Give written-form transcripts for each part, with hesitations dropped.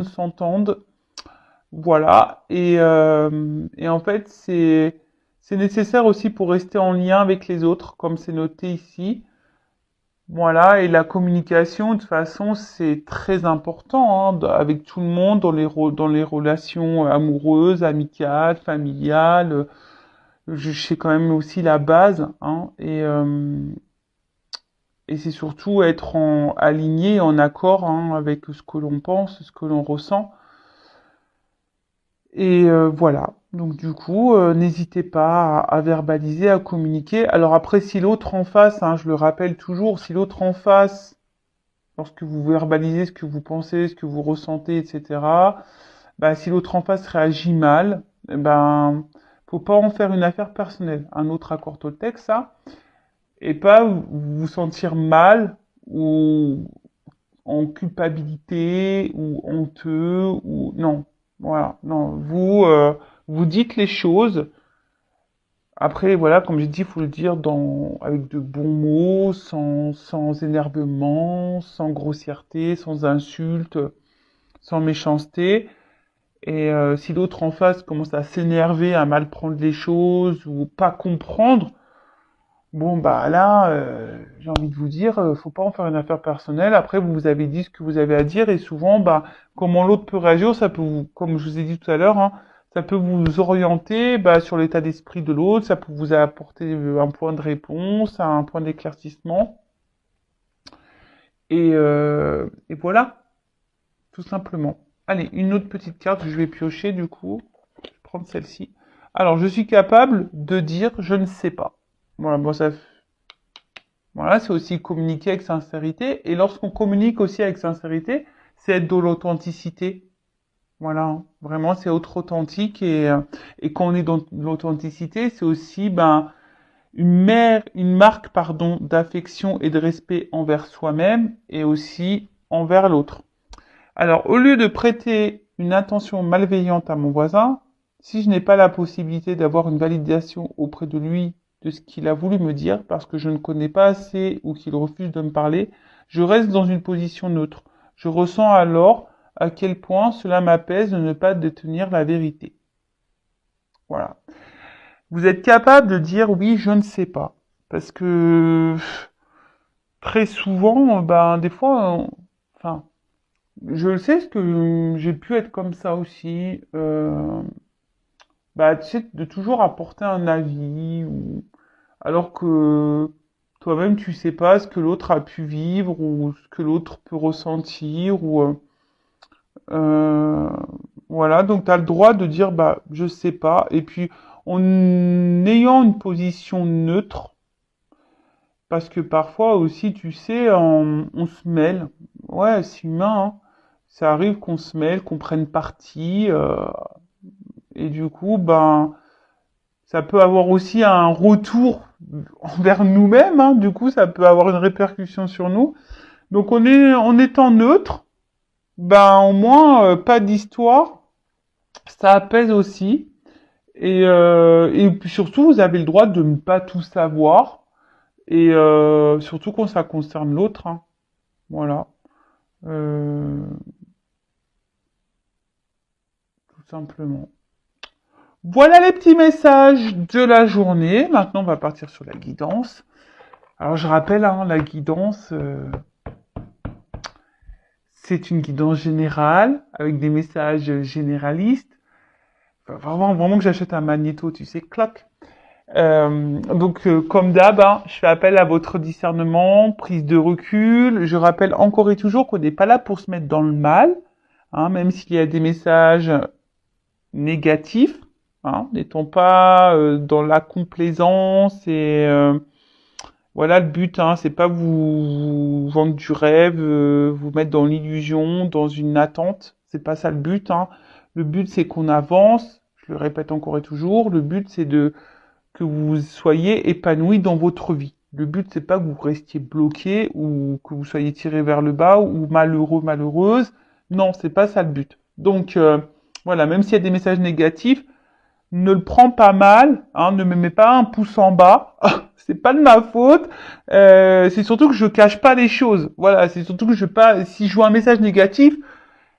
s'entendent. Voilà. Et en fait, c'est nécessaire aussi pour rester en lien avec les autres, comme c'est noté ici. Voilà, et la communication, de toute façon, c'est très important hein, avec tout le monde dans dans les relations amoureuses, amicales, familiales. C'est quand même aussi la base, hein, et c'est surtout être aligné, en accord hein, avec ce que l'on pense, ce que l'on ressent. Et voilà. Donc du coup, n'hésitez pas à verbaliser, à communiquer. Alors après, si l'autre en face, hein, je le rappelle toujours, si l'autre en face lorsque vous verbalisez ce que vous pensez, ce que vous ressentez, etc., bah, si l'autre en face réagit mal, eh ben, faut pas en faire une affaire personnelle. Un autre accord Toltec, ça, et pas vous sentir mal ou en culpabilité ou honteux ou non. Voilà, non, vous dites les choses. Après, voilà, comme j'ai dit, il faut le dire avec de bons mots, sans énervement, sans grossièreté, sans insulte, sans méchanceté. Et si l'autre en face commence à s'énerver, à mal prendre les choses ou pas comprendre, bon bah là, j'ai envie de vous dire, faut pas en faire une affaire personnelle. Après, vous avez dit ce que vous avez à dire et souvent, bah comment l'autre peut réagir, ça peut vous, comme je vous ai dit tout à l'heure, hein, ça peut vous orienter bah, sur l'état d'esprit de l'autre, ça peut vous apporter un point de réponse, un point d'éclaircissement. Et voilà, tout simplement. Allez, une autre petite carte que je vais piocher du coup. Je vais prendre celle-ci. Alors, je suis capable de dire je ne sais pas. Voilà, bon, voilà, c'est aussi communiquer avec sincérité. Et lorsqu'on communique aussi avec sincérité, c'est être de l'authenticité. Voilà, hein. Vraiment, c'est être authentique. Et quand on est dans l'authenticité, c'est aussi ben, une marque pardon, d'affection et de respect envers soi-même et aussi envers l'autre. Alors, au lieu de prêter une attention malveillante à mon voisin, si je n'ai pas la possibilité d'avoir une validation auprès de lui de ce qu'il a voulu me dire, parce que je ne connais pas assez ou qu'il refuse de me parler, je reste dans une position neutre. Je ressens alors à quel point cela m'apaise de ne pas détenir la vérité. Voilà. Vous êtes capable de dire oui, je ne sais pas. Parce que très souvent, ben, des fois, enfin, je le sais, parce que j'ai pu être comme ça aussi. Bah, tu sais, de toujours apporter un avis, alors que toi-même, tu sais pas ce que l'autre a pu vivre, ou ce que l'autre peut ressentir, euh, voilà, donc tu as le droit de dire, bah, je sais pas. Et puis, en ayant une position neutre, parce que parfois aussi, tu sais, on se mêle. Ouais, c'est humain, hein. Ça arrive qu'on se mêle, qu'on prenne parti, et du coup, ben, ça peut avoir aussi un retour envers nous-mêmes, hein. Du coup, ça peut avoir une répercussion sur nous. Donc, en étant neutre, ben, au moins, pas d'histoire, ça apaise aussi. Et puis surtout, vous avez le droit de ne pas tout savoir. Et surtout quand ça concerne l'autre, hein. Voilà. Euh, tout simplement. Voilà les petits messages de la journée. Maintenant, on va partir sur la guidance. Alors, je rappelle, hein, la guidance, c'est une guidance générale avec des messages généralistes. Enfin, vraiment que j'achète un magnéto, tu sais, clac. Donc, comme d'hab, hein, je fais appel à votre discernement, prise de recul. Je rappelle encore et toujours qu'on n'est pas là pour se mettre dans le mal, hein, même s'il y a des messages négatifs, hein, n'étant pas dans la complaisance et voilà le but, hein, c'est pas vous vendre du rêve, vous mettre dans l'illusion, dans une attente. C'est pas ça le but, hein. Le but c'est qu'on avance. Je le répète encore et toujours. Le but c'est de que vous soyez épanoui dans votre vie. Le but, c'est pas que vous restiez bloqué ou que vous soyez tiré vers le bas ou malheureux, malheureuse. Non, c'est pas ça le but. Donc, voilà, même s'il y a des messages négatifs, ne le prends pas mal, hein, ne me mets pas un pouce en bas. C'est pas de ma faute. C'est surtout que je cache pas les choses. Voilà, c'est surtout que si je vois un message négatif,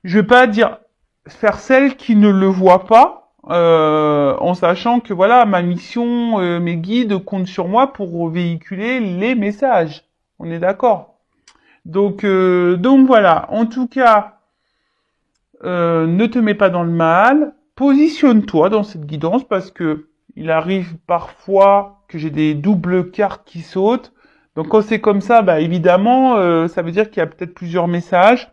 je vais pas dire faire celle qui ne le voit pas, en sachant que voilà, ma mission, mes guides comptent sur moi pour véhiculer les messages. On est d'accord. Donc voilà. En tout cas, ne te mets pas dans le mal. Positionne-toi dans cette guidance parce que il arrive parfois que j'ai des doubles cartes qui sautent. Donc quand c'est comme ça, bah évidemment, ça veut dire qu'il y a peut-être plusieurs messages.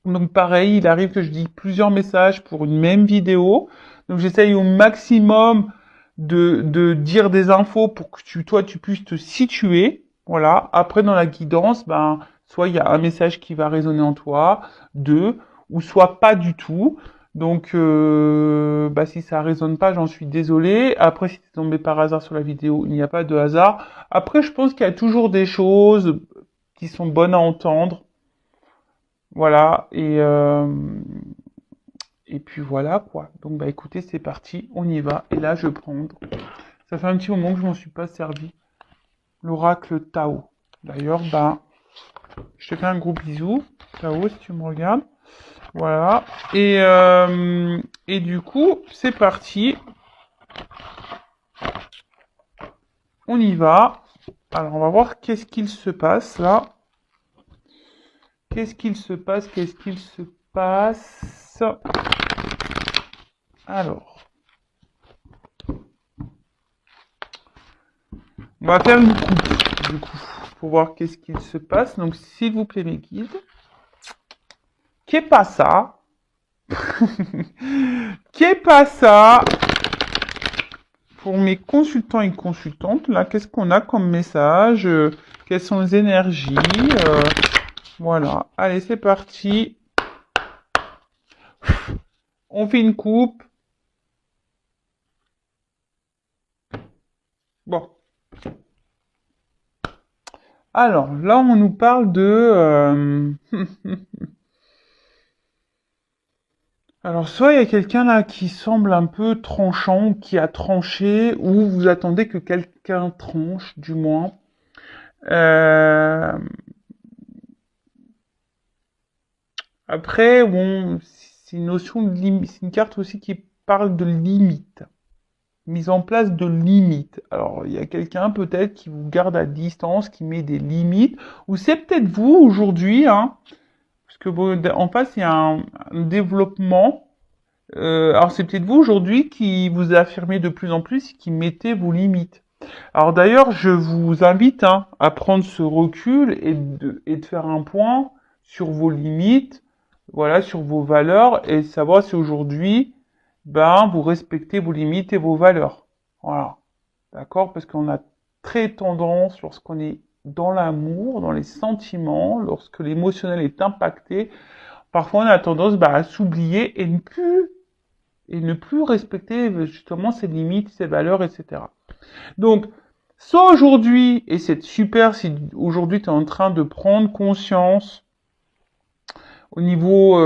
Donc pareil, il arrive que je dis plusieurs messages pour une même vidéo. Donc j'essaye au maximum de dire des infos pour que toi, tu puisses te situer. Voilà. Après, dans la guidance, ben, soit il y a un message qui va résonner en toi, deux, ou soit pas du tout. Donc, bah, si ça résonne pas, j'en suis désolé. Après, si t'es tombé par hasard sur la vidéo, il n'y a pas de hasard. Après, je pense qu'il y a toujours des choses qui sont bonnes à entendre. Voilà, et puis voilà quoi. Donc bah écoutez, c'est parti, on y va. Et là, je vais prendre. Ça fait un petit moment que je m'en suis pas servi. L'oracle Tao. D'ailleurs, bah, je te fais un gros bisou. Tao, si tu me regardes. Voilà. Et du coup, c'est parti. On y va. Alors, on va voir qu'est-ce qu'il se passe là. Qu'est-ce qu'il se passe? Qu'est-ce qu'il se passe? Alors. On va faire une coupe, du coup, pour voir qu'est-ce qu'il se passe. Donc, s'il vous plaît, mes guides. Qu'est pas ça? Qu'est pas ça? Pour mes consultants et consultantes, là, qu'est-ce qu'on a comme message? Quelles sont les énergies? Voilà. Allez, c'est parti. On fait une coupe. Bon. Alors, là, on nous parle de... Alors, soit il y a quelqu'un là qui semble un peu tranchant, qui a tranché, ou vous attendez que quelqu'un tranche, du moins. Euh, Après, bon, c'est une notion de limite, c'est une carte aussi qui parle de limite, mise en place de limites. Alors, il y a quelqu'un peut-être qui vous garde à distance, qui met des limites, ou c'est peut-être vous aujourd'hui, hein, parce que bon, en face, il y a un développement. Alors c'est peut-être vous aujourd'hui qui vous affirmez de plus en plus, qui mettez vos limites. Alors d'ailleurs, je vous invite hein, à prendre ce recul et de faire un point sur vos limites, voilà, sur vos valeurs et savoir si aujourd'hui, ben, vous respectez vos limites et vos valeurs. Voilà, d'accord? Parce qu'on a très tendance, lorsqu'on est dans l'amour, dans les sentiments, lorsque l'émotionnel est impacté, parfois on a tendance bah, à s'oublier et ne plus respecter justement ses limites, ses valeurs, etc. Donc, soit aujourd'hui, et c'est super si aujourd'hui tu es en train de prendre conscience au niveau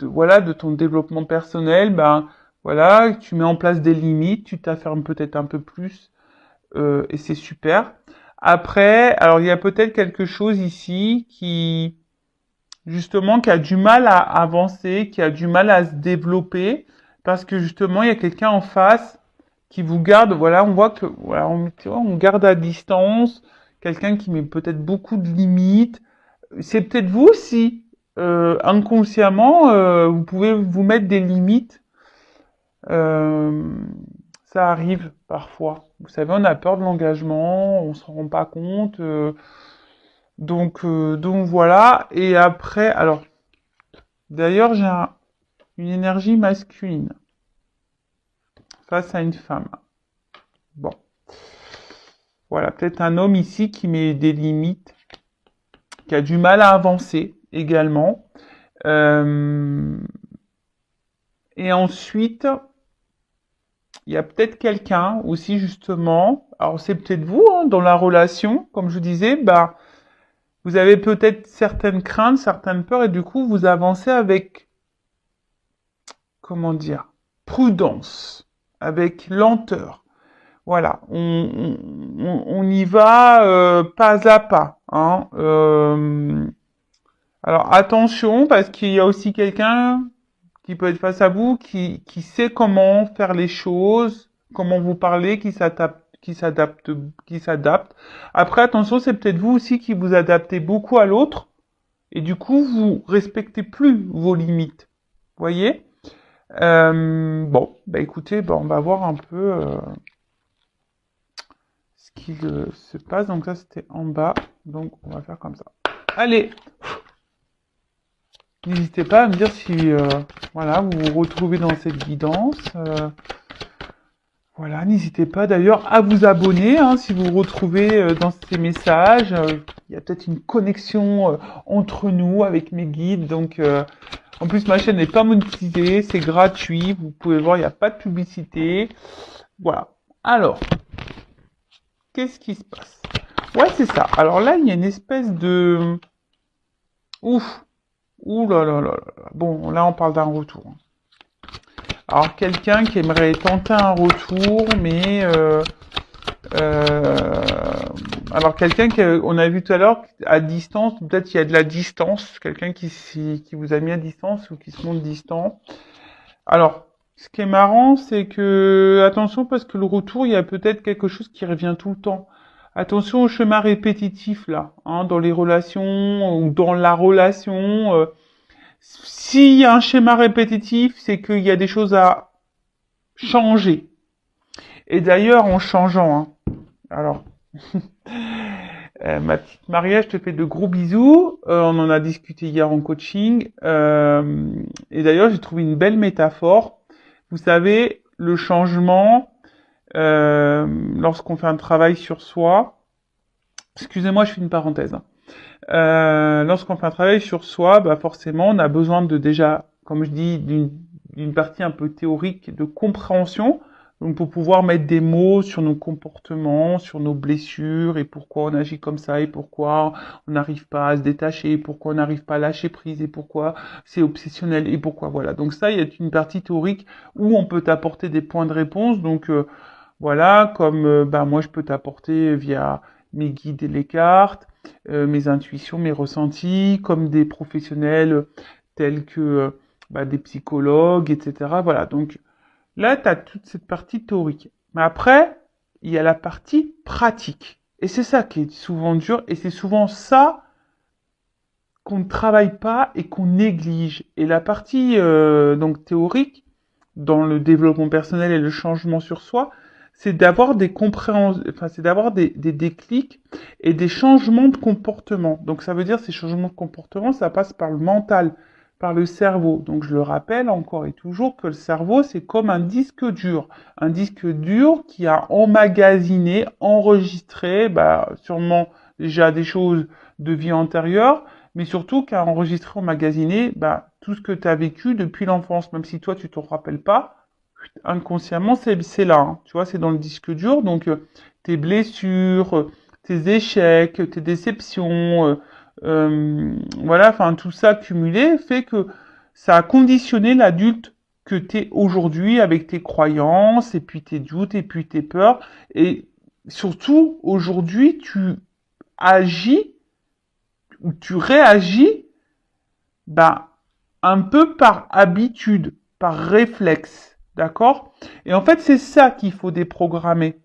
voilà de ton développement personnel, ben voilà, tu mets en place des limites, tu t'affirmes peut-être un peu plus et c'est super. Après, alors il y a peut-être quelque chose ici qui justement qui a du mal à avancer, qui a du mal à se développer parce que justement il y a quelqu'un en face qui vous garde, voilà, on voit que voilà, on garde à distance, quelqu'un qui met peut-être beaucoup de limites. C'est peut-être vous aussi, inconsciemment, vous pouvez vous mettre des limites. Euh, Ça arrive parfois. Vous savez, on a peur de l'engagement, on se rend pas compte. Donc voilà. Et après, alors, d'ailleurs, j'ai une énergie masculine face à une femme. Bon. Voilà, peut-être un homme ici qui met des limites, qui a du mal à avancer également. Et ensuite, il y a peut-être quelqu'un aussi justement, alors c'est peut-être vous hein, dans la relation, comme je vous disais, bah vous avez peut-être certaines craintes, certaines peurs et du coup vous avancez avec, comment dire, prudence, avec lenteur. Voilà, on y va pas à pas. Hein. Alors attention, parce qu'il y a aussi quelqu'un qui peut être face à vous, qui sait comment faire les choses, comment vous parler, qui s'adapte. Après, attention, c'est peut-être vous aussi qui vous adaptez beaucoup à l'autre, et du coup, vous respectez plus vos limites. Vous voyez? Bon, bah écoutez, bah, on va voir un peu ce qu'il se passe. Donc ça, c'était en bas. Donc on va faire comme ça. Allez, n'hésitez pas à me dire si voilà, vous vous retrouvez dans cette guidance. Voilà, n'hésitez pas d'ailleurs à vous abonner hein, si vous vous retrouvez dans ces messages. Il y a peut-être une connexion entre nous avec mes guides. Donc, en plus, ma chaîne n'est pas monétisée, c'est gratuit. Vous pouvez voir, il n'y a pas de publicité. Voilà. Alors, qu'est-ce qui se passe? Ouais, c'est ça. Alors là, il y a une espèce de... Ouf. Ouh là là là là. Bon, là, on parle d'un retour. Alors, quelqu'un qui aimerait tenter un retour, mais... Euh, alors quelqu'un qu'on a vu tout à l'heure à distance, peut-être il y a de la distance, quelqu'un qui vous a mis à distance ou qui se montre distant. Alors, ce qui est marrant, c'est que attention parce que le retour, il y a peut-être quelque chose qui revient tout le temps. Attention au schéma répétitif là, hein, dans les relations ou dans la relation. S'il y a un schéma répétitif, c'est qu'il y a des choses à changer. Et d'ailleurs, en changeant, hein, alors, ma petite Maria, je te fais de gros bisous. On en a discuté hier en coaching. Et d'ailleurs, j'ai trouvé une belle métaphore. Vous savez, le changement, lorsqu'on fait un travail sur soi, excusez-moi, je fais une parenthèse. Lorsqu'on fait un travail sur soi, bah forcément, on a besoin de déjà, comme je dis, d'une partie un peu théorique de compréhension. Donc pour pouvoir mettre des mots sur nos comportements, sur nos blessures et pourquoi on agit comme ça et pourquoi on n'arrive pas à se détacher, et pourquoi on n'arrive pas à lâcher prise et pourquoi c'est obsessionnel et pourquoi voilà. Donc ça, il y a une partie théorique où on peut t'apporter des points de réponse. Donc voilà, comme bah moi je peux t'apporter via mes guides et les cartes, mes intuitions, mes ressentis, comme des professionnels tels que bah, des psychologues, etc. Voilà, donc là, tu as toute cette partie théorique. Mais après, il y a la partie pratique. Et c'est ça qui est souvent dur, et c'est souvent ça qu'on ne travaille pas et qu'on néglige. Et la partie donc théorique, dans le développement personnel et le changement sur soi, c'est d'avoir des compréhensions, enfin c'est d'avoir des déclics et des changements de comportement. Donc ça veut dire ces changements de comportement, ça passe par le mental, par le cerveau. Donc je le rappelle encore et toujours que le cerveau c'est comme un disque dur qui a emmagasiné, enregistré, bah sûrement déjà des choses de vie antérieure, mais surtout qui a enregistré, emmagasiné, bah tout ce que tu as vécu depuis l'enfance, même si toi tu t'en rappelles pas, inconsciemment c'est là, hein. Tu vois, c'est dans le disque dur, donc tes blessures, tes échecs, tes déceptions, voilà, enfin tout ça cumulé fait que ça a conditionné l'adulte que t'es aujourd'hui avec tes croyances et puis tes doutes et puis tes peurs et surtout aujourd'hui tu agis ou tu réagis ben, un peu par habitude, par réflexe, d'accord? Et en fait, c'est ça qu'il faut déprogrammer.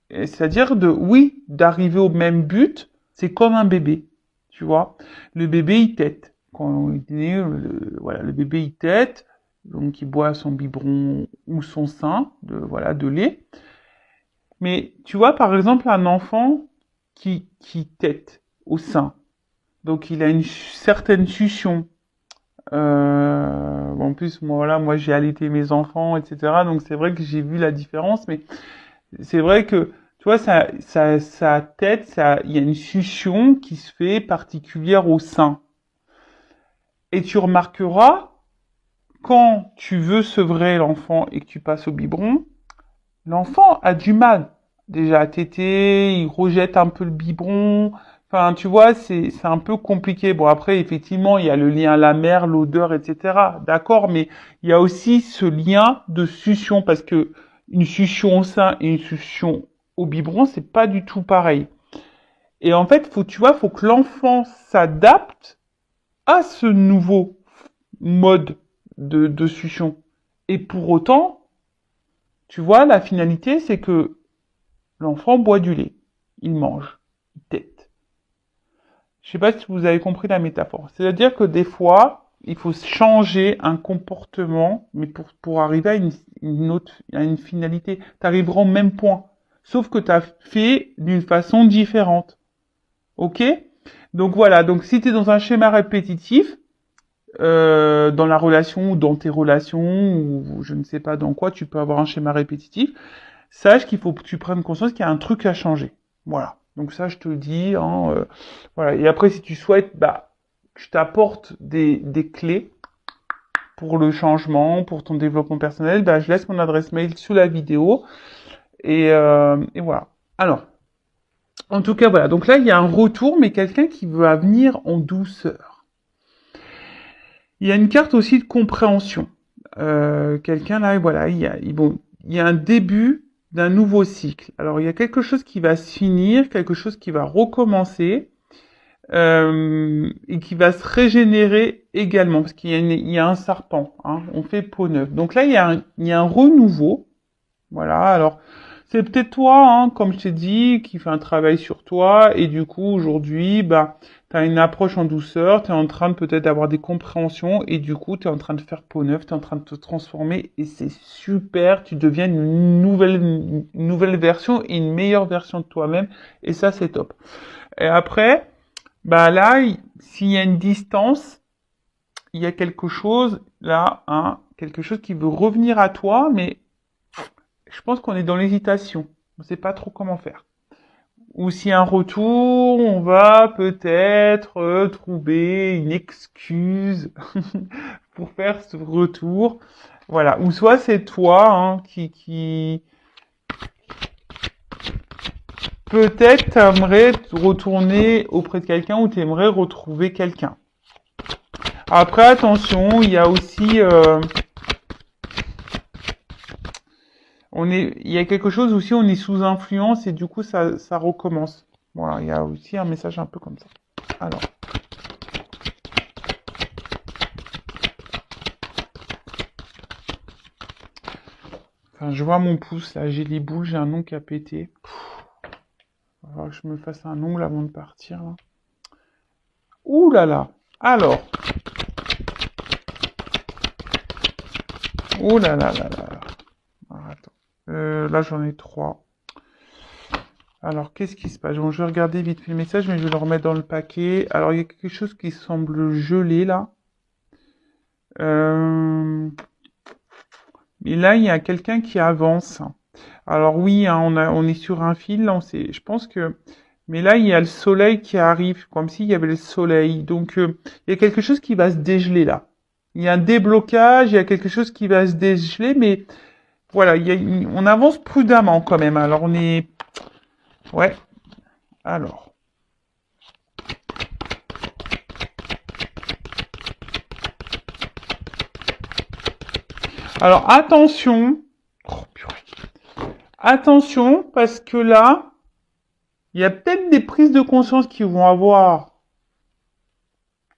C'est-à-dire oui, d'arriver au même but, c'est comme un bébé, tu vois? Le bébé, il tète. Quand il est né, voilà, le bébé, il tète, donc il boit son biberon ou son sein, voilà, de lait. Mais tu vois, par exemple, un enfant qui tète au sein, donc il a une certaine succion. En plus, moi, voilà, moi j'ai allaité mes enfants, etc. Donc c'est vrai que j'ai vu la différence, mais c'est vrai que, tu vois, sa tête, il y a une succion qui se fait particulière au sein. Et tu remarqueras, quand tu veux sevrer l'enfant et que tu passes au biberon, l'enfant a du mal déjà à téter, il rejette un peu le biberon. Enfin, tu vois, c'est un peu compliqué. Bon, après, effectivement, il y a le lien à la mère, l'odeur, etc. D'accord, mais il y a aussi ce lien de succion parce que une succion au sein et une succion au biberon, c'est pas du tout pareil. Et en fait, tu vois, faut que l'enfant s'adapte à ce nouveau mode de succion. Et pour autant, tu vois, la finalité, c'est que l'enfant boit du lait. Il mange. Il tète. Je sais pas si vous avez compris la métaphore. C'est-à-dire que des fois, il faut changer un comportement, mais pour arriver à une finalité. Tu arriveras au même point. Sauf que tu as fait d'une façon différente. Ok? Donc voilà. Donc si tu es dans un schéma répétitif, dans la relation ou dans tes relations, ou je ne sais pas dans quoi, tu peux avoir un schéma répétitif, sache qu'il faut que tu prennes conscience qu'il y a un truc à changer. Voilà. Donc ça, je te le dis. Hein, voilà. Et après, si tu souhaites, bah, je t'apporte des clés pour le changement, pour ton développement personnel, bah, je laisse mon adresse mail sous la vidéo. Et voilà. Alors, en tout cas, voilà. Donc là, il y a un retour, mais quelqu'un qui veut venir en douceur. Il y a une carte aussi de compréhension. Quelqu'un là, voilà, il y a un début d'un nouveau cycle. Alors, il y a quelque chose qui va se finir, quelque chose qui va recommencer, et qui va se régénérer également, parce il y a un serpent, hein, on fait peau neuve. Donc là, il y a un renouveau. Voilà, alors c'est peut-être toi, hein, comme je t'ai dit, qui fait un travail sur toi, et du coup, aujourd'hui, bah, tu as une approche en douceur, tu es en train de peut-être d'avoir des compréhensions, et du coup, tu es en train de faire peau neuve, tu es en train de te transformer, et c'est super, tu deviens une nouvelle version, et une meilleure version de toi-même, et ça, c'est top. Et après, bah là, s'il y a une distance, il y a quelque chose, là, hein, quelque chose qui veut revenir à toi, mais je pense qu'on est dans l'hésitation. On ne sait pas trop comment faire. Ou s'il y a un retour, on va peut-être trouver une excuse pour faire ce retour. Voilà. Ou soit c'est toi hein, qui peut-être t'aimerais retourner auprès de quelqu'un ou t'aimerais retrouver quelqu'un. Après, attention, il y a aussi... il y a quelque chose aussi, on est sous influence et du coup ça recommence. Voilà, il y a aussi un message un peu comme ça. Alors. Enfin, je vois mon pouce là, j'ai les boules, j'ai un ongle qui a pété. Il va falloir que je me fasse un ongle avant de partir. Là. Ouh là là. Alors. Ouh là là là là. Alors, attends. Là j'en ai 3. Alors, qu'est-ce qui se passe? Bon, je vais regarder vite fait le message, mais je vais le remettre dans le paquet. Alors, il y a quelque chose qui semble gelé, là. Et là, il y a quelqu'un qui avance. Alors oui, hein, on est sur un fil, là, je pense que... Mais là, il y a le soleil qui arrive, comme s'il y avait le soleil. Donc, il y a quelque chose qui va se dégeler, là. Il y a un déblocage, il y a quelque chose qui va se dégeler, mais... Voilà, on avance prudemment, quand même. Alors, on est... Ouais. Alors. Alors, attention. Oh, purée. Attention, parce que là, il y a peut-être des prises de conscience qui vont avoir...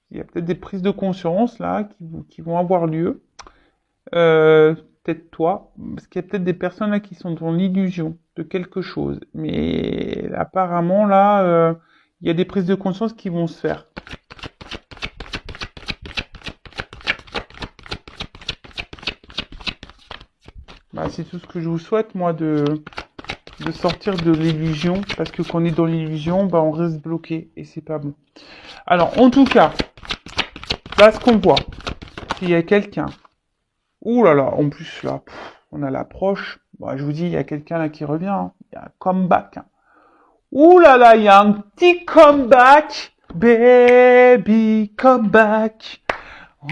Il y a peut-être des prises de conscience, là, qui vont avoir lieu. Peut-être toi, parce qu'il y a peut-être des personnes là qui sont dans l'illusion de quelque chose. Mais apparemment, là, il y a des prises de conscience qui vont se faire. Bah, c'est tout ce que je vous souhaite, moi, de sortir de l'illusion, parce que quand on est dans l'illusion, bah, on reste bloqué, et c'est pas bon. Alors, en tout cas, là, ce qu'on voit, il y a quelqu'un. Ouh là là, en plus, là, on a l'approche. Bah, je vous dis, il y a quelqu'un là qui revient. Hein. Il y a un comeback. Hein. Ouh là là, il y a un petit comeback. Baby, come back.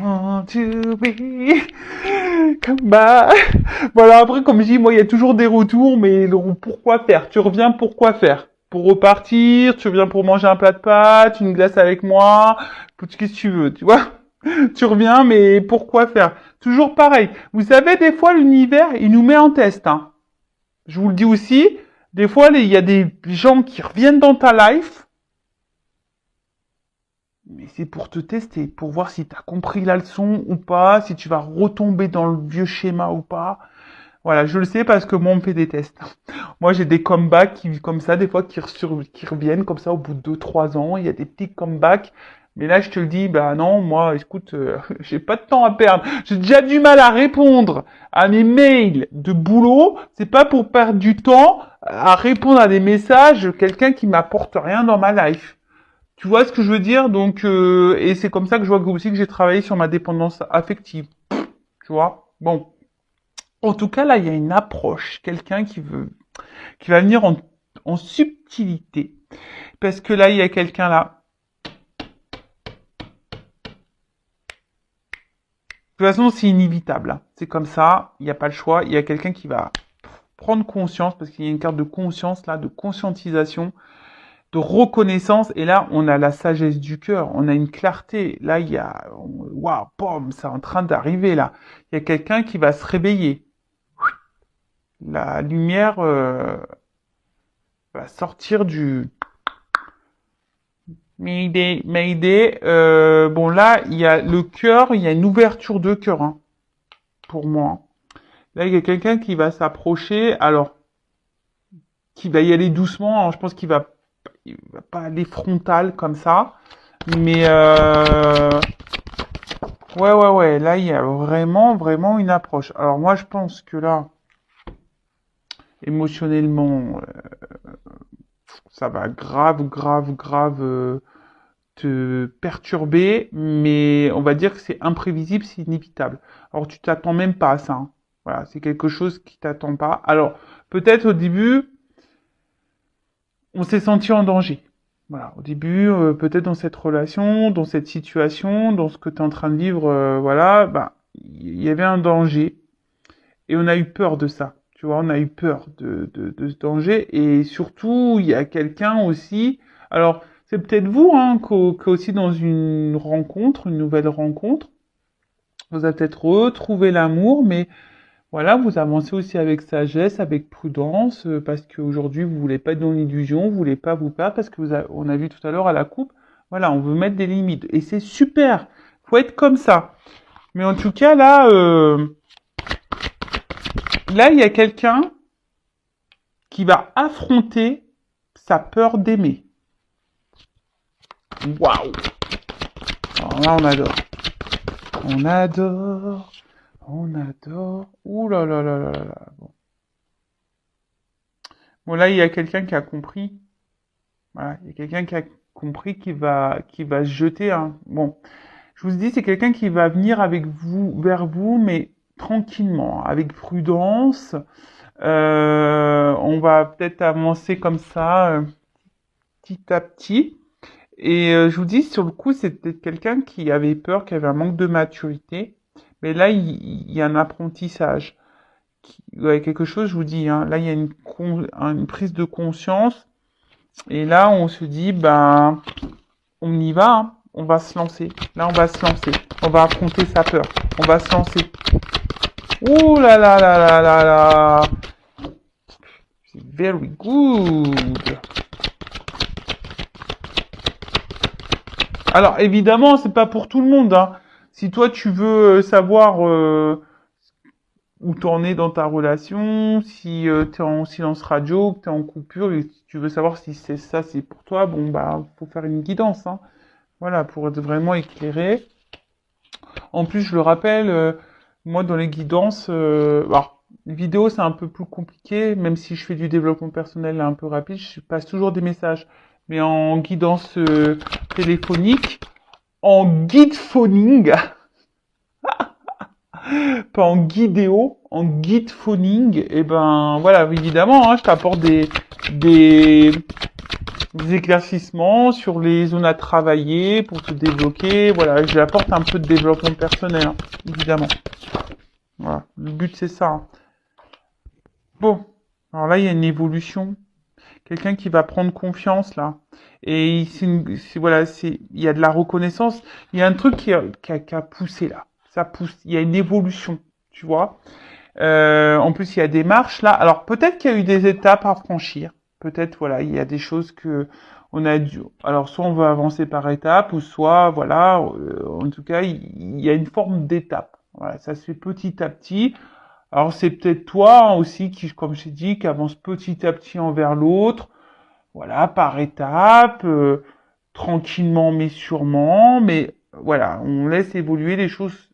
Want to be come back. Voilà, après, comme je dis, moi, il y a toujours des retours, mais pourquoi faire? Tu reviens pourquoi faire? Pour repartir, tu reviens pour manger un plat de pâtes, une glace avec moi, qu'est-ce que tu veux, tu vois? Tu reviens, mais pourquoi faire? Toujours pareil. Vous savez, des fois, l'univers, il nous met en test. Hein. Je vous le dis aussi, des fois, il y a des gens qui reviennent dans ta life, Mais c'est pour te tester, pour voir si tu as compris la leçon ou pas, si tu vas retomber dans le vieux schéma ou pas. Voilà, je le sais parce que moi, on me fait des tests. Moi, j'ai des comebacks comme ça, des fois, qui reviennent comme ça au bout de 2, 3 ans. Il y a des petits comebacks. Mais là, je te le dis, bah non, moi, écoute, j'ai pas de temps à perdre. J'ai déjà du mal à répondre à mes mails de boulot. C'est pas pour perdre du temps à répondre à des messages de quelqu'un qui m'apporte rien dans ma life. Tu vois ce que je veux dire? Donc, et c'est comme ça que je vois aussi que j'ai travaillé sur ma dépendance affective. Tu vois? Bon. En tout cas, là, il y a une approche, quelqu'un qui va venir en subtilité. Parce que là, il y a quelqu'un là. De toute façon, c'est inévitable, hein. C'est comme ça, il n'y a pas le choix. Il y a quelqu'un qui va prendre conscience, parce qu'il y a une carte de conscience là, de conscientisation, de reconnaissance. Et là, on a la sagesse du cœur, on a une clarté. Là, il y a, waouh, boum, c'est en train d'arriver là. Il y a quelqu'un qui va se réveiller. La lumière va sortir du Mayday, Mayday. Bon là, il y a le cœur, il y a une ouverture de cœur, hein, pour moi. Là, il y a quelqu'un qui va s'approcher, alors qui va y aller doucement. Alors, je pense il va pas aller frontal comme ça, mais ouais. Là, il y a vraiment une approche. Alors moi, je pense que là, émotionnellement, ça va grave te perturber, mais on va dire que c'est imprévisible, c'est inévitable. Alors tu t'attends même pas à ça, hein. Voilà, c'est quelque chose qui t'attend pas. Alors peut-être au début, on s'est senti en danger. Voilà, au début, peut-être dans cette relation, dans cette situation, dans ce que tu es en train de vivre, voilà, bah, il y avait un danger et on a eu peur de ça. Tu vois, on a eu peur de ce danger et surtout, il y a quelqu'un aussi. Alors, c'est peut-être vous, hein, aussi dans une rencontre, une nouvelle rencontre, vous avez peut-être retrouvé l'amour, mais voilà, vous avancez aussi avec sagesse, avec prudence, parce qu'aujourd'hui, vous voulez pas être dans l'illusion, vous voulez pas vous perdre, parce que on a vu tout à l'heure à la coupe, voilà, on veut mettre des limites. Et c'est super, faut être comme ça. Mais en tout cas, là, il y a quelqu'un qui va affronter sa peur d'aimer. Waouh! Alors là, on adore. On adore. On adore. Ouh là là là là là là. Bon, là, il y a quelqu'un qui a compris. Voilà, il y a quelqu'un qui a compris qui va se jeter, hein. Bon, je vous dis, c'est quelqu'un qui va venir avec vous, vers vous, mais tranquillement, avec prudence. On va peut-être avancer comme ça, petit à petit. Et je vous dis, sur le coup, c'est peut-être quelqu'un qui avait peur, qui avait un manque de maturité. Mais là, il y a un apprentissage. Ouais, quelque chose, je vous dis, hein, là, il y a une prise de conscience. Et là, on se dit, ben, on y va, hein, on va se lancer. Là, on va se lancer. On va affronter sa peur. On va se lancer. Ouh là là là là là là. C'est very good. Alors, évidemment, c'est pas pour tout le monde, hein. Si toi, tu veux savoir où t'en es dans ta relation, si t'es en silence radio, que t'es en coupure, et si tu veux savoir si c'est ça, c'est pour toi, bon, bah, faut faire une guidance, hein. Voilà, pour être vraiment éclairé. En plus, je le rappelle, moi, dans les guidances, alors, les vidéos, c'est un peu plus compliqué, même si je fais du développement personnel un peu rapide, je passe toujours des messages. Mais en guidance téléphonique, en guide phoning, pas en guidéo, en guide phoning, et ben voilà, évidemment, hein, je t'apporte des, des éclaircissements sur les zones à travailler pour te débloquer. Voilà, j'apporte un peu de développement personnel, hein, évidemment. Voilà, le but c'est ça, hein. Bon, alors là il y a une évolution, quelqu'un qui va prendre confiance là, et voilà, il y a de la reconnaissance, il y a un truc qui a poussé là, ça pousse, il y a une évolution, tu vois. En plus il y a des marches là, alors peut-être qu'il y a eu des étapes à franchir. Peut-être, voilà, il y a des choses que on a dû. Alors, soit on veut avancer par étapes, ou soit, voilà, en tout cas, il y a une forme d'étape. Voilà, ça se fait petit à petit. Alors, c'est peut-être toi aussi qui, comme j'ai dit, qui avance petit à petit envers l'autre. Voilà, par étapes, tranquillement mais sûrement. Mais voilà, on laisse évoluer les choses,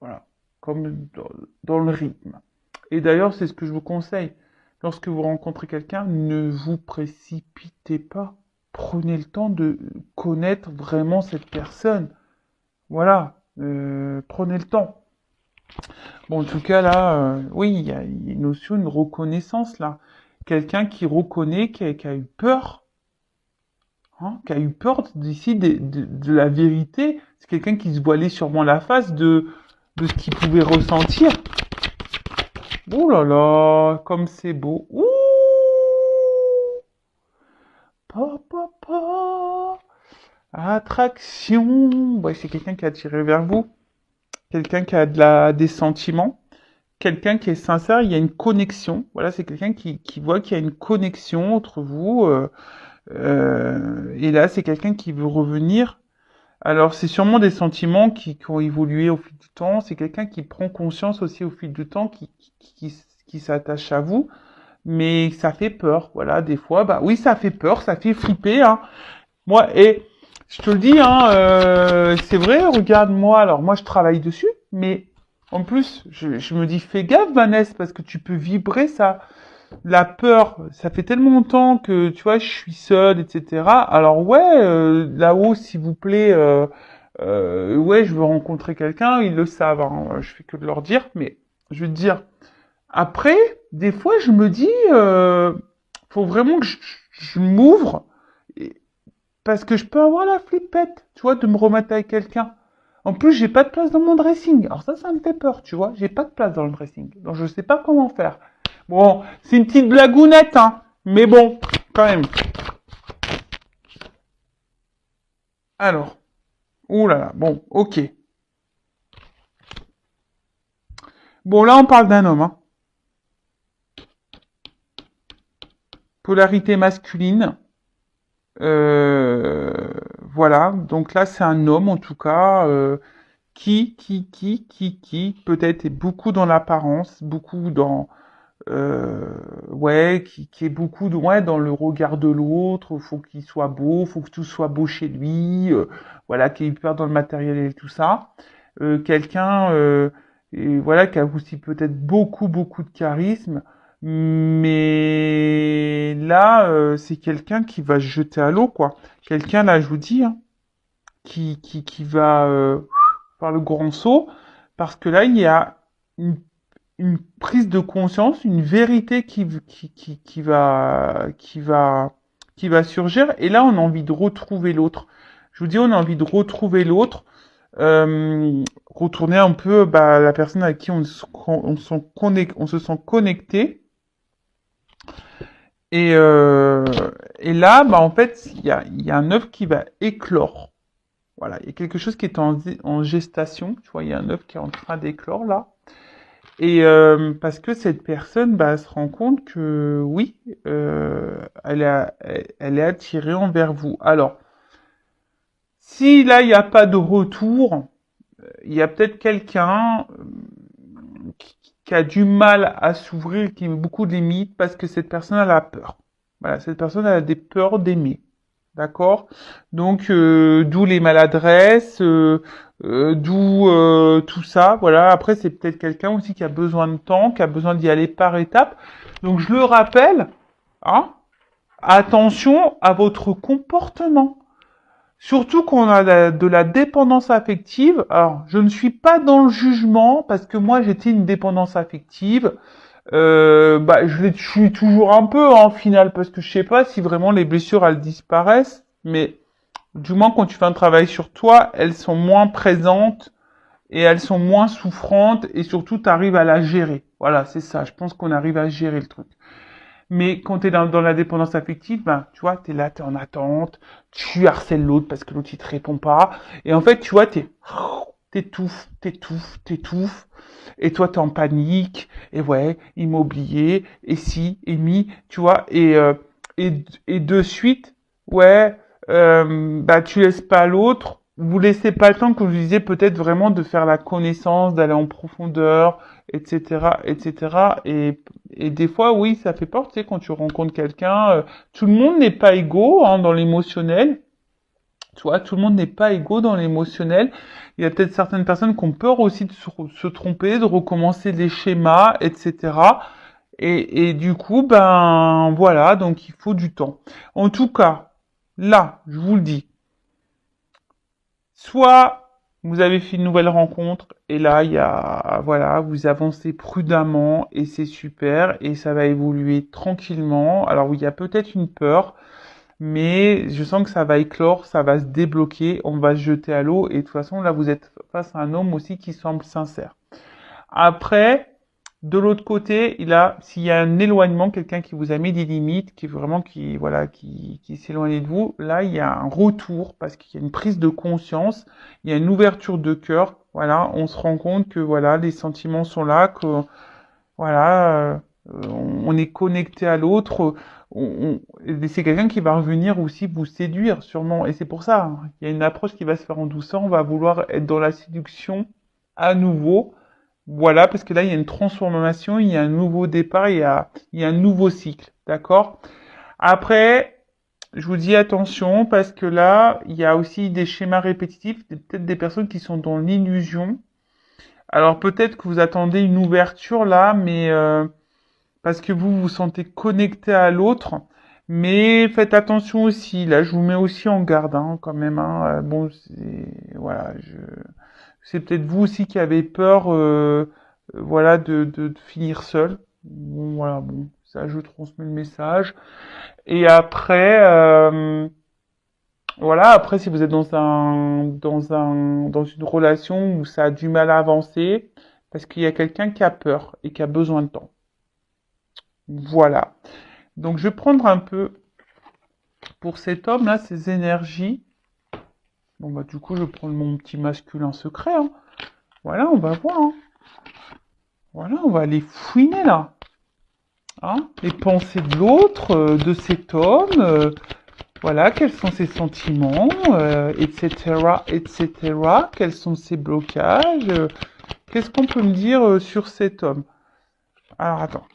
voilà, comme dans le rythme. Et d'ailleurs, c'est ce que je vous conseille. Lorsque vous rencontrez quelqu'un, ne vous précipitez pas. Prenez le temps de connaître vraiment cette personne. Voilà, prenez le temps. Bon, en tout cas, là, oui, il y a une notion, une reconnaissance, là. Quelqu'un qui reconnaît, qui a eu peur, hein, qui a eu peur d'ici de la vérité. C'est quelqu'un qui se voilait sûrement la face de ce qu'il pouvait ressentir. Oh là là, comme c'est beau. Ouh, pa, pa, pa. Attraction. Ouais, c'est quelqu'un qui a attiré vers vous. Quelqu'un qui a des sentiments. Quelqu'un qui est sincère. Il y a une connexion. Voilà, c'est quelqu'un qui voit qu'il y a une connexion entre vous. Et là, c'est quelqu'un qui veut revenir. Alors, c'est sûrement des sentiments qui ont évolué au fil du temps. C'est quelqu'un qui prend conscience aussi au fil du temps, qui s'attache à vous. Mais ça fait peur, voilà, des fois, bah oui, ça fait peur, ça fait flipper, hein. Moi, et je te le dis, hein, c'est vrai, regarde-moi, alors moi je travaille dessus, mais en plus, je me dis, fais gaffe, Vanessa, parce que tu peux vibrer ça. La peur, ça fait tellement longtemps que, tu vois, je suis seule, etc. Alors ouais, là-haut, s'il vous plaît, ouais, je veux rencontrer quelqu'un, ils le savent, hein, je fais que de leur dire, mais je veux te dire, après, des fois, je me dis, faut vraiment que je m'ouvre, parce que je peux avoir la flippette, tu vois, de me remettre avec quelqu'un. En plus, j'ai pas de place dans mon dressing. Alors ça me fait peur, tu vois. J'ai pas de place dans le dressing. Donc je sais pas comment faire. Bon, c'est une petite blagounette, hein. Mais bon, quand même. Alors, ouh là là, bon, ok. Bon, là, on parle d'un homme, hein. Polarité masculine. Euh, voilà, donc là c'est un homme en tout cas qui peut-être est beaucoup dans l'apparence, beaucoup dans ouais, qui est beaucoup ouais, dans le regard de l'autre. Faut qu'il soit beau, faut que tout soit beau chez lui, voilà, qui est hyper dans le matériel et tout ça. Quelqu'un et voilà qui a aussi peut-être beaucoup de charisme, mais là c'est quelqu'un qui va se jeter à l'eau quoi. Quelqu'un là je vous dis hein, qui va faire le grand saut parce que là il y a une, une prise de conscience, une vérité qui va surgir et là on a envie de retrouver l'autre. Je vous dis on a envie de retrouver l'autre, retourner un peu bah, la personne avec qui on se sent connecté. Et, euh, et là, bah, en fait, il y a un œuf qui va éclore. Voilà, il y a quelque chose qui est en gestation. Tu vois, il y a un œuf qui est en train d'éclore là. Et parce que cette personne bah, elle se rend compte que oui, elle est attirée envers vous. Alors, si là, il n'y a pas de retour, il y a peut-être quelqu'un qui a du mal à s'ouvrir, qui met beaucoup de limites parce que cette personne elle a peur. Voilà, cette personne elle a des peurs d'aimer. D'accord. Donc d'où les maladresses, d'où tout ça. Voilà. Après c'est peut-être quelqu'un aussi qui a besoin de temps, qui a besoin d'y aller par étapes. Donc je le rappelle, hein, attention à votre comportement. Surtout qu'on a de la dépendance affective. Alors, je ne suis pas dans le jugement parce que moi j'étais une dépendance affective. Bah, je suis toujours un peu en final parce que je sais pas si vraiment les blessures elles disparaissent, mais du moins quand tu fais un travail sur toi, elles sont moins présentes et elles sont moins souffrantes et surtout tu arrives à la gérer. Voilà, c'est ça. Je pense qu'on arrive à gérer le truc. Mais quand tu es dans la dépendance affective, ben, tu vois, tu es là, tu es en attente, tu harcèles l'autre parce que l'autre il te répond pas. Et en fait, tu vois, tu es t'étouffes, et toi t'es en panique, et ouais, il m'a oublié, et si, et mi, tu vois, et de suite, ouais, bah tu laisses pas l'autre, vous laissez pas le temps, comme je disais, peut-être vraiment de faire la connaissance, d'aller en profondeur, etc., etc., et des fois, oui, ça fait peur, tu sais, quand tu rencontres quelqu'un, tout le monde n'est pas égaux, hein, dans l'émotionnel, tu vois, tout le monde n'est pas égaux dans l'émotionnel. Il y a peut-être certaines personnes qui ont peur aussi de se tromper, de recommencer les schémas, etc. Et du coup, ben voilà, donc il faut du temps. En tout cas, là, je vous le dis, soit vous avez fait une nouvelle rencontre et là, il y a, voilà, vous avancez prudemment et c'est super et ça va évoluer tranquillement. Alors oui, il y a peut-être une peur, mais je sens que ça va éclore, ça va se débloquer, on va se jeter à l'eau et de toute façon là vous êtes face à un homme aussi qui semble sincère. Après, de l'autre côté, s'il y a un éloignement, quelqu'un qui vous a mis des limites, qui vraiment, voilà, qui s'éloigne de vous, là, il y a un retour parce qu'il y a une prise de conscience, il y a une ouverture de cœur, voilà, on se rend compte que, voilà, les sentiments sont là, que, voilà, on est connecté à l'autre, et c'est quelqu'un qui va revenir aussi vous séduire, sûrement, et c'est pour ça, hein, il y a une approche qui va se faire en douceur, on va vouloir être dans la séduction à nouveau, voilà, parce que là, il y a une transformation, il y a un nouveau départ, il y a un nouveau cycle, d'accord? Après, je vous dis attention, parce que là, il y a aussi des schémas répétitifs, peut-être des personnes qui sont dans l'illusion. Alors peut-être que vous attendez une ouverture là, mais parce que vous vous sentez connecté à l'autre. Mais faites attention aussi, là, je vous mets aussi en garde, hein, quand même, hein. Bon, voilà, c'est peut-être vous aussi qui avez peur, voilà, de finir seul. Bon, voilà, bon, ça, je transmets le message. Et après, voilà, après, si vous êtes dans une relation où ça a du mal à avancer, parce qu'il y a quelqu'un qui a peur et qui a besoin de temps. Voilà. Donc, je vais prendre un peu pour cet homme-là, ses énergies. Bon, bah, du coup, je vais prendre mon petit masculin secret, hein. Voilà, on va voir, hein. Voilà, on va aller fouiner, là. Hein, les pensées de l'autre, de cet homme, voilà, quels sont ses sentiments, etc., etc., quels sont ses blocages, qu'est-ce qu'on peut me dire sur cet homme? Alors, attends.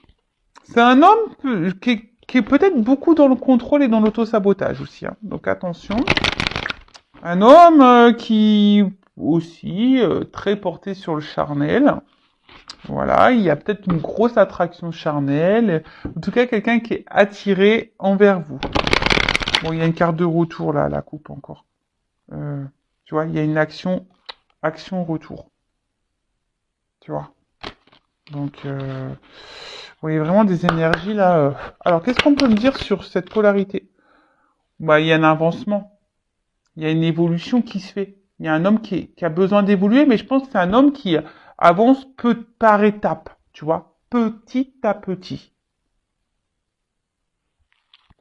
C'est un homme qui est peut-être beaucoup dans le contrôle et dans l'auto-sabotage aussi, hein. Donc, attention. Un homme qui aussi très porté sur le charnel. Voilà, il y a peut-être une grosse attraction charnelle. En tout cas, quelqu'un qui est attiré envers vous. Bon, il y a une carte de retour là, la coupe encore. Tu vois, il y a une action-retour. Tu vois. Donc, vous voyez vraiment des énergies là. Alors, qu'est-ce qu'on peut me dire sur cette polarité? Bah, il y a un avancement. Il y a une évolution qui se fait. Il y a un homme qui a besoin d'évoluer, mais je pense que c'est un homme qui avance par étapes. Tu vois, petit à petit.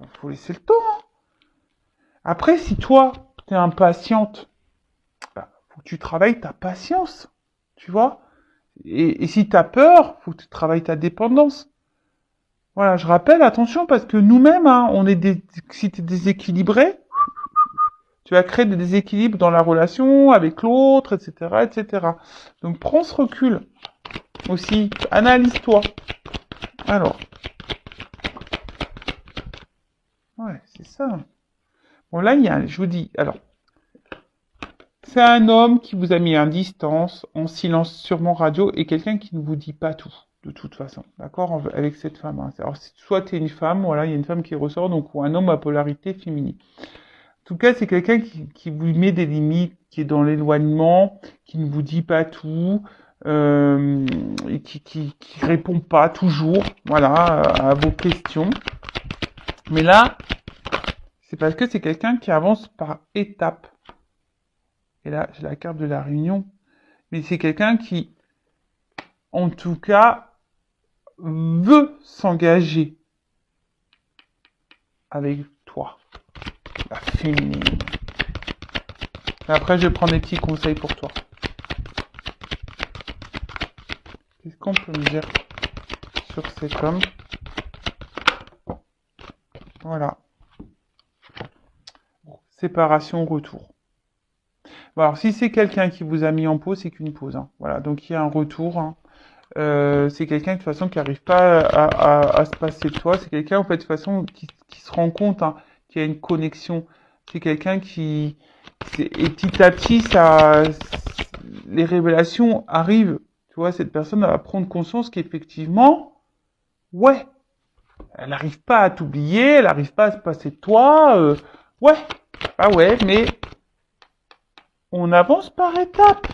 Il faut laisser le temps, hein. Après, si toi, t'es impatiente, bah, faut que tu travailles ta patience, tu vois. Et si t'as peur, faut que tu travailles ta dépendance. Voilà, je rappelle, attention, parce que nous-mêmes, hein, si t'es déséquilibré, tu vas créer des déséquilibres dans la relation avec l'autre, etc., etc. Donc, prends ce recul aussi, analyse-toi. Alors, ouais, c'est ça. Bon, là, je vous dis, alors, c'est un homme qui vous a mis à distance, en silence sûrement radio, et quelqu'un qui ne vous dit pas tout, de toute façon, d'accord, avec cette femme, hein. Alors, soit tu es une femme, voilà, il y a une femme qui ressort, donc, ou un homme à polarité féminine. En tout cas, c'est quelqu'un qui vous met des limites, qui est dans l'éloignement, qui ne vous dit pas tout, et qui répond pas toujours, voilà, à vos questions. Mais là, c'est parce que c'est quelqu'un qui avance par étapes. Et là, j'ai la carte de la réunion. Mais c'est quelqu'un qui, en tout cas, veut s'engager avec toi, la féminine. Et après, je vais prendre des petits conseils pour toi. Qu'est-ce qu'on peut me dire sur cet homme? Voilà. Séparation, retour. Bon, alors, si c'est quelqu'un qui vous a mis en pause, c'est qu'une pause. Hein. Voilà, donc il y a un retour. Hein. C'est quelqu'un de toute façon qui n'arrive pas à se passer de toi. C'est quelqu'un en fait de toute façon qui se rend compte hein, qu'il y a une connexion. C'est quelqu'un et petit à petit les révélations arrivent. Tu vois, cette personne elle va prendre conscience qu'effectivement, ouais, elle n'arrive pas à t'oublier, elle n'arrive pas à se passer de toi. Ouais, ah ouais, mais on avance par étapes.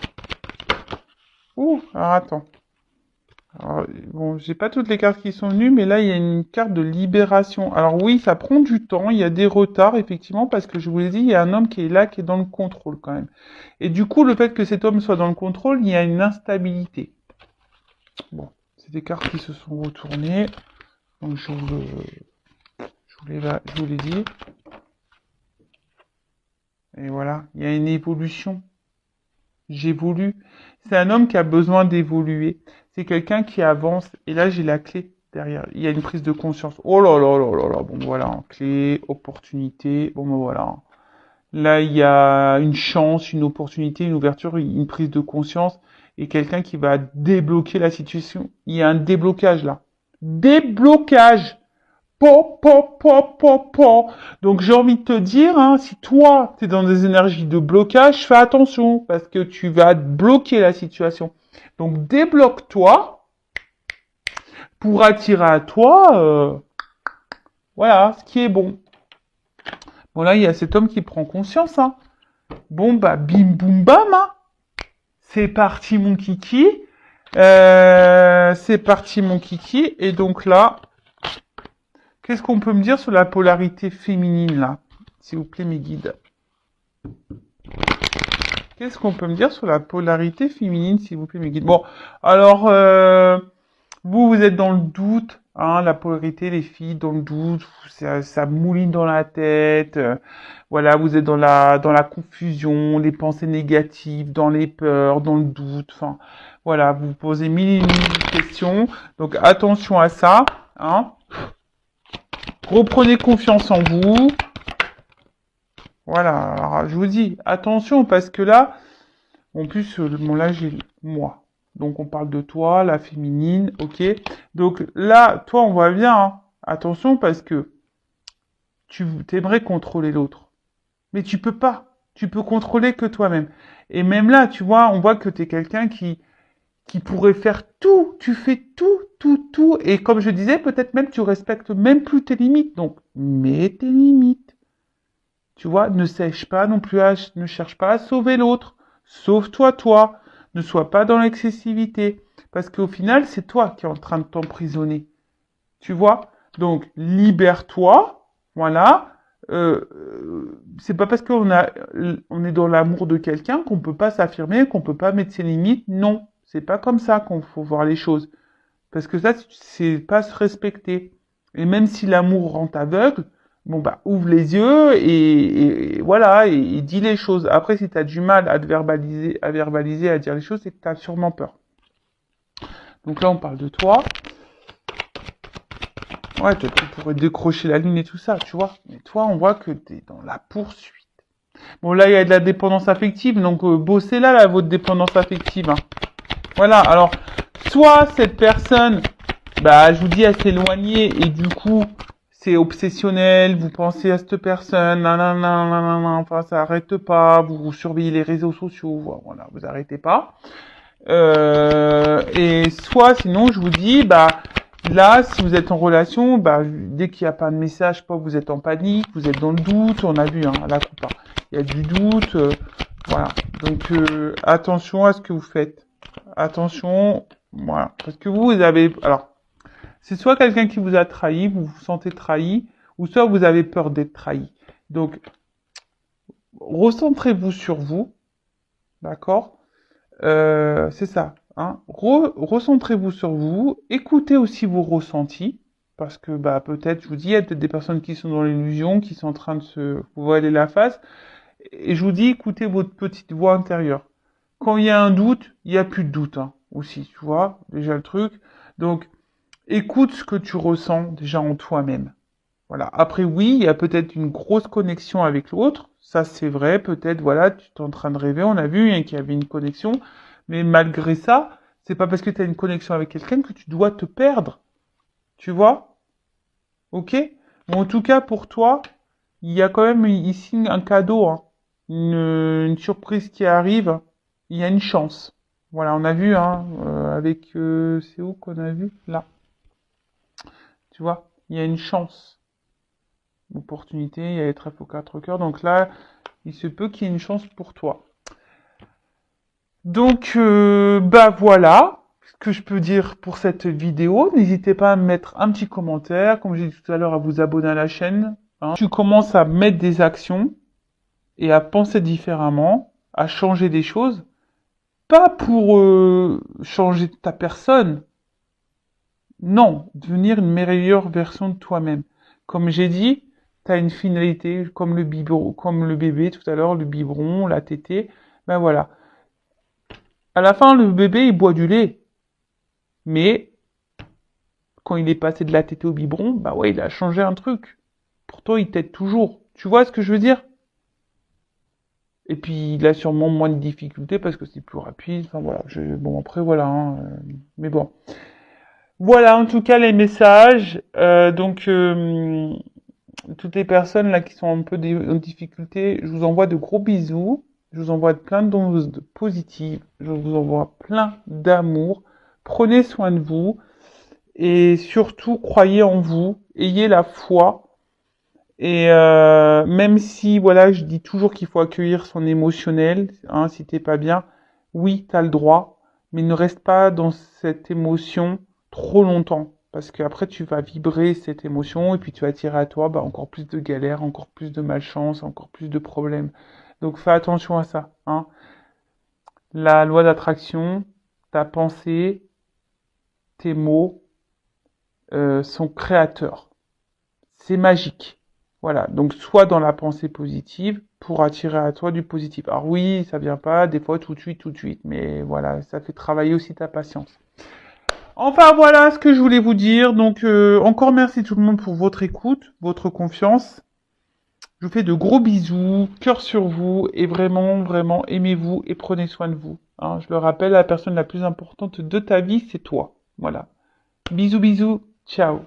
Ouh, alors attends. Alors, bon, j'ai pas toutes les cartes qui sont venues, mais là, il y a une carte de libération. Alors oui, ça prend du temps, il y a des retards, effectivement, parce que je vous l'ai dit, il y a un homme qui est là, qui est dans le contrôle, quand même. Et du coup, le fait que cet homme soit dans le contrôle, il y a une instabilité. Bon, c'est des cartes qui se sont retournées. Donc, je vous l'ai dit. Et voilà, il y a une évolution. J'évolue. C'est un homme qui a besoin d'évoluer. C'est quelqu'un qui avance. Et là, j'ai la clé derrière. Il y a une prise de conscience. Oh là là là là là. Bon, voilà. Clé, opportunité. Bon, ben voilà. Là, il y a une chance, une opportunité, une ouverture, une prise de conscience. Et quelqu'un qui va débloquer la situation. Il y a un déblocage là. Déblocage! Po, po, po, po, po. Donc j'ai envie de te dire, hein, si toi, tu es dans des énergies de blocage, fais attention, parce que tu vas bloquer la situation. Donc débloque-toi pour attirer à toi, voilà, ce qui est bon. Bon là, il y a cet homme qui prend conscience. Hein. Bon, bah, bim, boum, bam. Hein. C'est parti, mon kiki. C'est parti, mon kiki. Et donc là... Qu'est-ce qu'on peut me dire sur la polarité féminine, là? S'il vous plaît, mes guides. Qu'est-ce qu'on peut me dire sur la polarité féminine, s'il vous plaît, mes guides? Bon, alors, vous êtes dans le doute, hein, la polarité, les filles, dans le doute, ça mouline dans la tête, voilà, vous êtes dans la confusion, les pensées négatives, dans les peurs, dans le doute, enfin, voilà, vous vous posez mille et mille questions, donc attention à ça, hein. Reprenez confiance en vous. Voilà, alors je vous dis, attention, parce que là, en plus, bon là j'ai moi. Donc on parle de toi, la féminine, ok. Donc là, toi, on voit bien, hein. Attention, parce que tu aimerais contrôler l'autre. Mais tu peux pas. Tu peux contrôler que toi-même. Et même là, tu vois, on voit que tu es quelqu'un qui pourrait faire tout. Tu fais tout, tout, tout. Et comme je disais, peut-être même tu respectes même plus tes limites. Donc, mets tes limites. Tu vois, ne cherche pas non plus ne cherche pas à sauver l'autre. Sauve-toi, toi. Ne sois pas dans l'excessivité. Parce qu'au final, c'est toi qui es en train de t'emprisonner. Tu vois? Donc, libère-toi. Voilà. C'est pas parce on est dans l'amour de quelqu'un qu'on peut pas s'affirmer, qu'on peut pas mettre ses limites. Non. C'est pas comme ça qu'on faut voir les choses. Parce que ça, c'est pas se respecter. Et même si l'amour rend aveugle, bon bah ouvre les yeux et voilà, et dis les choses. Après, si tu as du mal à te verbaliser, à dire les choses, c'est que tu as sûrement peur. Donc là, on parle de toi. Ouais, tu pourrais décrocher la ligne et tout ça, tu vois. Mais toi, on voit que tu es dans la poursuite. Bon, là, il y a de la dépendance affective, donc bossez là, votre dépendance affective. Hein. Voilà, alors, soit cette personne, bah, je vous dis, elle s'est éloignée et du coup, c'est obsessionnel, vous pensez à cette personne, nanana, enfin, ça arrête pas, vous surveillez les réseaux sociaux, voilà, vous arrêtez pas. Et soit, sinon, je vous dis, bah, là, si vous êtes en relation, bah, dès qu'il n'y a pas de message, pas vous êtes en panique, vous êt dans le doute, on a vu, hein, à la coupe, hein. Il y a du doute, voilà. Donc, attention à ce que vous faites. Attention, voilà. Parce que vous avez, alors, c'est soit quelqu'un qui vous a trahi, vous vous sentez trahi, ou soit vous avez peur d'être trahi. Donc, recentrez-vous sur vous, d'accord? C'est ça. Hein. Recentrez-vous sur vous, écoutez aussi vos ressentis, parce que bah peut-être, je vous dis, il y a peut-être des personnes qui sont dans l'illusion, qui sont en train de se voiler la face, et je vous dis, écoutez votre petite voix intérieure. Quand il y a un doute, il n'y a plus de doute. Hein. aussi, tu vois, déjà le truc. Donc, écoute ce que tu ressens déjà en toi-même. Voilà. Après, oui, il y a peut-être une grosse connexion avec l'autre. Ça, c'est vrai. Peut-être, voilà, tu es en train de rêver. On a vu hein, qu'il y avait une connexion. Mais malgré ça, c'est pas parce que tu as une connexion avec quelqu'un que tu dois te perdre. Tu vois? Ok? Bon, en tout cas, pour toi, il y a quand même ici un cadeau, hein. Une surprise qui arrive. Il y a une chance. Voilà, on a vu, hein, avec... c'est où qu'on a vu? Là. Tu vois? Il y a une chance. Opportunité, il y a les trèfles aux quatre cœurs. Donc là, il se peut qu'il y ait une chance pour toi. Donc, bah voilà ce que je peux dire pour cette vidéo. N'hésitez pas à me mettre un petit commentaire, comme j'ai dit tout à l'heure, à vous abonner à la chaîne. Hein. Tu commences à mettre des actions et à penser différemment, à changer des choses, pas pour changer ta personne, non, devenir une meilleure version de toi-même. Comme j'ai dit, tu as une finalité, comme le biberon, comme le bébé tout à l'heure, le biberon, la tétée, ben voilà. À la fin, le bébé, il boit du lait. Mais, quand il est passé de la tétée au biberon, bah ouais, il a changé un truc. Pourtant, il t'aide toujours. Tu vois ce que je veux dire? Et puis, il a sûrement moins de difficultés parce que c'est plus rapide. Enfin, voilà. Bon, après, voilà. Hein, mais bon. Voilà, en tout cas, les messages. Toutes les personnes là qui sont un peu en difficulté, je vous envoie de gros bisous. Je vous envoie plein de doses positives. Je vous envoie plein d'amour. Prenez soin de vous. Et surtout, croyez en vous. Ayez la foi. Et même si, voilà, je dis toujours qu'il faut accueillir son émotionnel, hein, si t'es pas bien, oui, t'as le droit, mais ne reste pas dans cette émotion trop longtemps, parce qu'après tu vas vibrer cette émotion et puis tu vas attirer à toi bah, encore plus de galères, encore plus de malchance, encore plus de problèmes. Donc fais attention à ça, hein. La loi d'attraction, ta pensée, tes mots sont créateurs. C'est magique. Voilà, donc sois dans la pensée positive pour attirer à toi du positif. Alors oui, ça vient pas des fois tout de suite, mais voilà, ça fait travailler aussi ta patience. Enfin voilà ce que je voulais vous dire. Donc encore merci tout le monde pour votre écoute, votre confiance. Je vous fais de gros bisous, cœur sur vous et vraiment, vraiment aimez-vous et prenez soin de vous. Hein, je le rappelle, la personne la plus importante de ta vie, c'est toi. Voilà. Bisous, bisous, ciao.